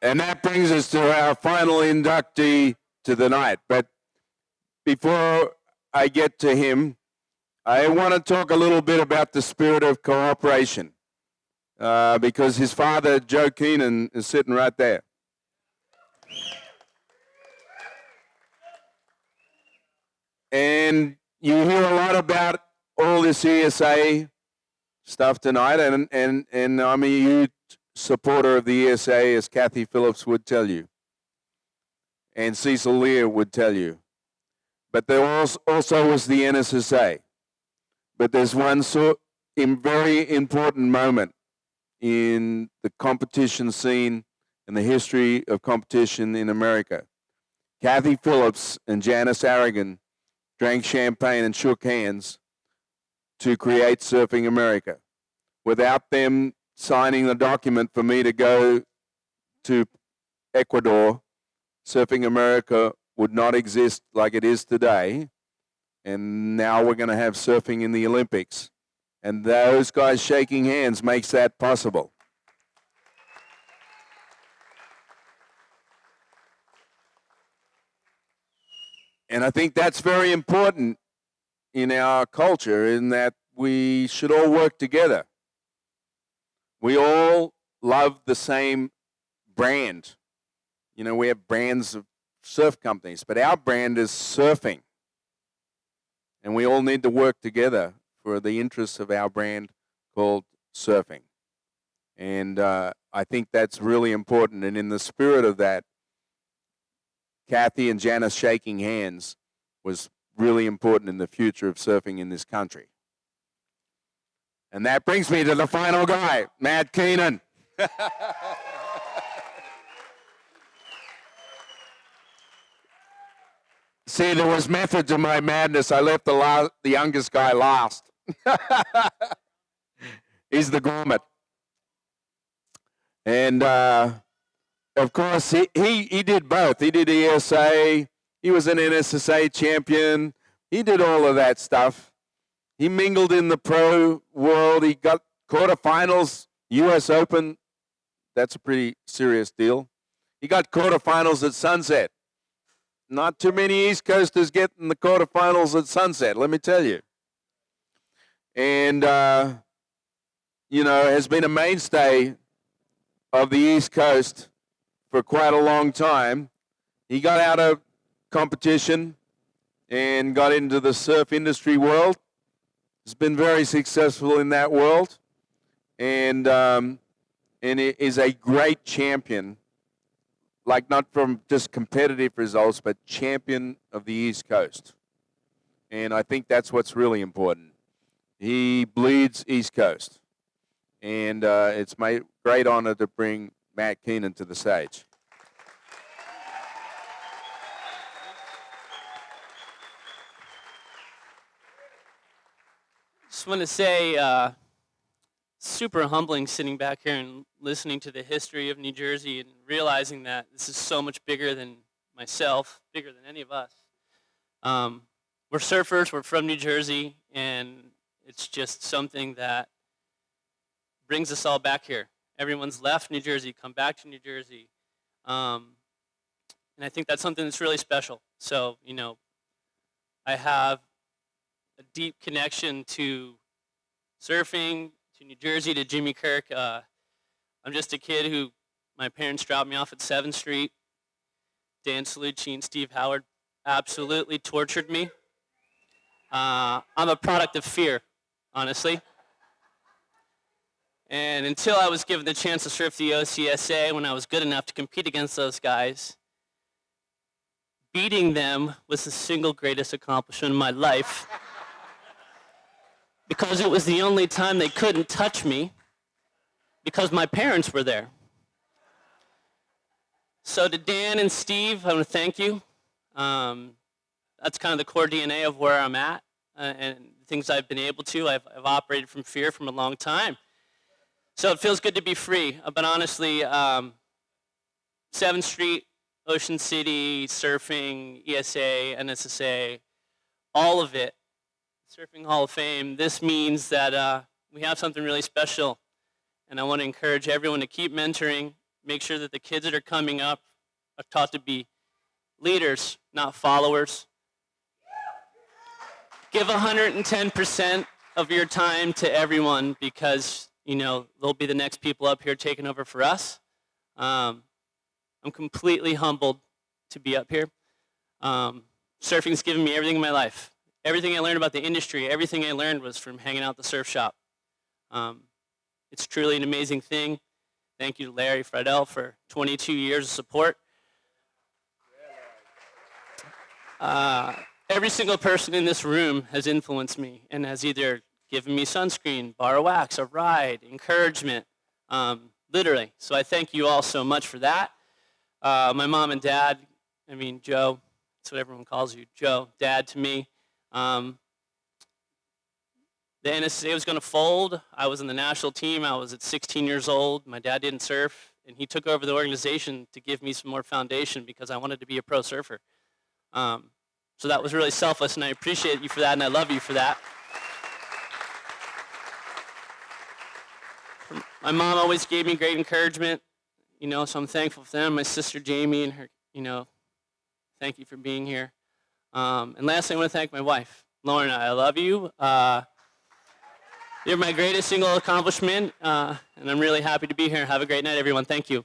And that brings us to our final inductee to the night. But before I get to him, I want to talk a little bit about the spirit of cooperation, because his father, Joe Keenan, is sitting right there. And you hear a lot about all this ESA stuff tonight, and I'm a huge supporter of the ESA, as Kathy Phillips would tell you, and Cecil Lear would tell you. But there also was the NSSA. But there's one very important moment in the competition scene and the history of competition in America. Kathy Phillips and Janice Aragon drank champagne and shook hands to create Surfing America. Without them signing the document for me to go to Ecuador, Surfing America would not exist like it is today. And now we're going to have surfing in the Olympics. And those guys shaking hands makes that possible. And I think that's very important in our culture, in that we should all work together. We all love the same brand. You know, we have brands of surf companies, but our brand is surfing. And we all need to work together for the interests of our brand called surfing. And I think that's really important. And in the spirit of that, Kathy and Janice shaking hands was really important in the future of surfing in this country. And that brings me to the final guy, Matt Keenan. See, there was method to my madness. I left the youngest guy last. He's the grommet. And, of course, he did both. He did ESA. He was an NSSA champion. He did all of that stuff. He mingled in the pro world. He got quarterfinals, U.S. Open. That's a pretty serious deal. He got quarterfinals at Sunset. Not too many East Coasters get in the quarterfinals at Sunset, let me tell you. And, has been a mainstay of the East Coast for quite a long time. He got out of competition and got into the surf industry world. He's been very successful in that world, and is a great champion, like not from just competitive results, but champion of the East Coast. And I think that's what's really important. He bleeds East Coast. And it's my great honor to bring Matt Keenan to the stage. Just want to say, super humbling sitting back here and listening to the history of New Jersey and realizing that this is so much bigger than myself, bigger than any of us. We're surfers, we're from New Jersey, and it's just something that brings us all back here. Everyone's left New Jersey, come back to New Jersey. And I think that's something that's really special. So, I have a deep connection to surfing, to New Jersey, to Jimmy Kirk. I'm just a kid who, my parents dropped me off at 7th Street. Dan Salucci and Steve Howard absolutely tortured me. I'm a product of fear, honestly. And until I was given the chance to surf the OCSA when I was good enough to compete against those guys, beating them was the single greatest accomplishment in my life. Because it was the only time they couldn't touch me, because my parents were there. So to Dan and Steve, I want to thank you. That's kind of the core DNA of where I'm at, and things I've been able to. I've operated from fear from a long time. So it feels good to be free. But honestly, 7th Street, Ocean City, surfing, ESA, NSSA, all of it, Surfing Hall of Fame, this means that we have something really special. And I want to encourage everyone to keep mentoring, make sure that the kids that are coming up are taught to be leaders, not followers. Give 110% of your time to everyone because, they'll be the next people up here taking over for us. I'm completely humbled to be up here. Surfing's given me everything in my life. Everything I learned about the industry, everything I learned was from hanging out at the surf shop. It's truly an amazing thing. Thank you to Larry Friedel for 22 years of support. Every single person in this room has influenced me and has either given me sunscreen, bar of wax, a ride, encouragement, literally. So I thank you all so much for that. My mom and dad, Joe, that's what everyone calls you, Joe, dad to me. The NSA was going to fold. I was in the national team. I was at 16 years old. My dad didn't surf, and he took over the organization to give me some more foundation because I wanted to be a pro surfer. So that was really selfless, and I appreciate you for that, and I love you for that. My mom always gave me great encouragement, so I'm thankful for them. My sister Jamie and her, thank you for being here. And lastly, I want to thank my wife, Lauren. I love you. You're my greatest single accomplishment, and I'm really happy to be here. Have a great night, everyone. Thank you.